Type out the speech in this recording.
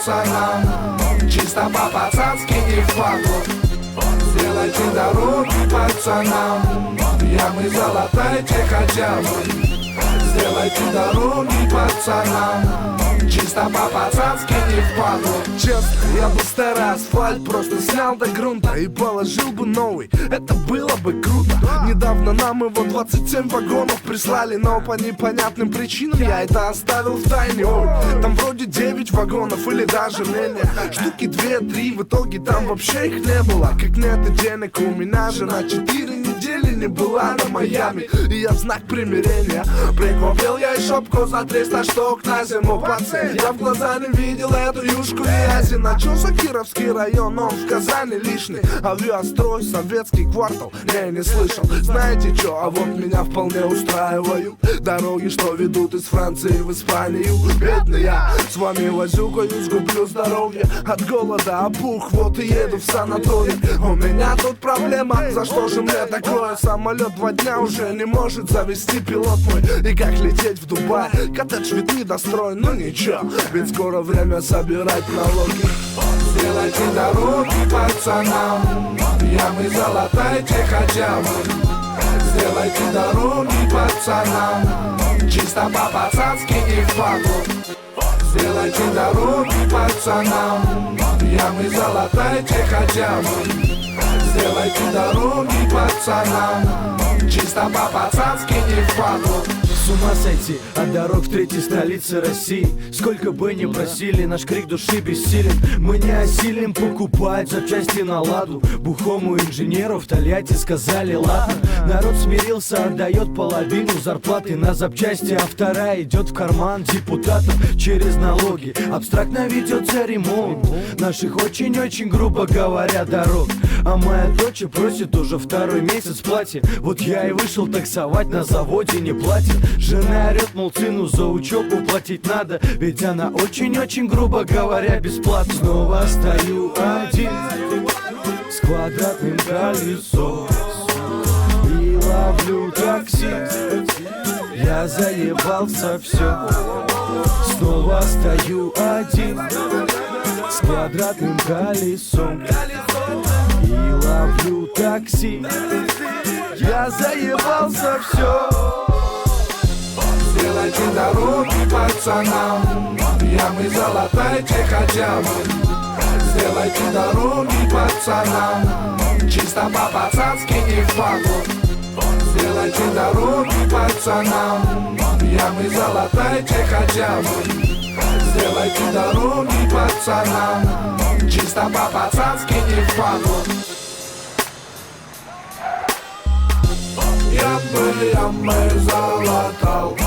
пацанам. Чисто по-пацански, не в падлу. Сделайте дороги пацанам. Ямы залатайте хотя бы. Сделайте дороги пацанам. Чисто по-пацански, не впадло. Честно, я бы старый асфальт просто снял до грунта и положил бы новый, это было бы круто. Недавно нам его 27 вагонов прислали, но по непонятным причинам я это оставил в тайне. Ой, там вроде 9 вагонов или даже менее, штуки 2-3, в итоге там вообще их не было. Как нет и денег, у меня же на 4 недели не была на Майами. И я в знак примирения прикупил я и шопку за 300 штук на зиму, пацан. Я в глаза не видел эту юшку и Азина. Чё за Кировский район, он в Казани лишний. Авиастрой, советский квартал, не слышал. Знаете чё, а вот меня вполне устраивают дороги, что ведут из Франции в Испанию. Бедный я, с вами возюкаю, сгублю здоровье. От голода опух, вот и еду в санаторий. У меня тут проблема, за что же мне такое? Самолет 2 дня уже не может завести пилот мой. И как лететь в Дубай? Коттедж ведь недостроен, но ничего, ведь скоро время собирать налоги. Сделайте дороги пацанам. Ямы залатайте хотя бы. Сделайте дороги пацанам. Чисто по-пацански, не в падлу. Сделайте дороги пацанам. Ямы залатайте хотя бы. Сделайте дороги пацанам. Чисто по-пацански, не в падлу. С ума сойти от дорог в третьей столице России. Сколько бы ни просили, наш крик души бессилен. Мы не осилим покупать запчасти на ладу. Бухому инженеру в Тольятти сказали ладно. Народ смирился, отдает половину зарплаты на запчасти, а вторая идет в карман депутатов через налоги. Абстрактно ведется ремонт наших очень-очень, грубо говоря, дорог. А моя дочь просит уже 2-й месяц платье. Вот я и вышел таксовать, на заводе не платят. Жена орет, мол, сыну за учебу платить надо, ведь она очень-очень, грубо говоря, бесплатно. Снова стою один с квадратным колесом и ловлю такси. Я заебался, все. Снова стою один с квадратным колесом и ловлю такси. Я заебался, все. Сделайте дороги пацанам. Ямы залатайте хотя бы. Сделайте дороги пацанам. Чисто по-пацански, не в падлу. Сделайте дороги пацанам. Ямы залатайте хотя бы. Сделайте дороги пацанам. Чисто по-пацански, не в падлу. Ямы залатал.